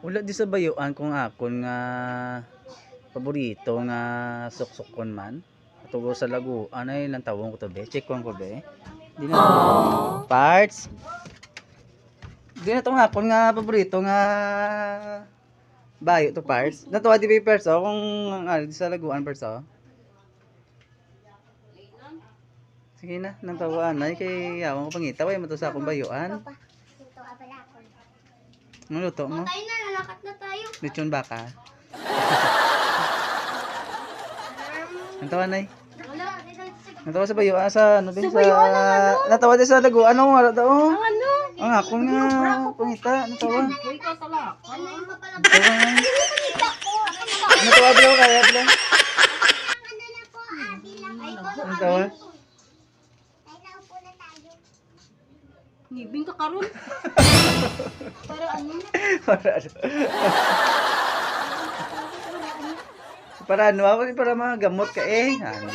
Wala di sa bayuan kung akon nga paborito nga suksukon man. Tugo sa laguan ay lang tawon ko to be. Check ko be. Di na parts. Di na to nga akon nga paborito nga bayo to parts. Natuwa di ba parts oh kung di sa laguan parts oh. Sige na, nang tawaan ay kay yawan ko pangita way mo to sa akong bayuan. Ano luto mo? Tayo na, lalakat na tayo. Lechon baka. Natawa na natawa sa bayo sa ano din sa natawa din sa lago ano wala daw Ano? ang ako nga pangita natawa natawa daw kaya bilang natawa Ngibing ka karon. Para ano? para ano ako para magamot ka eh ano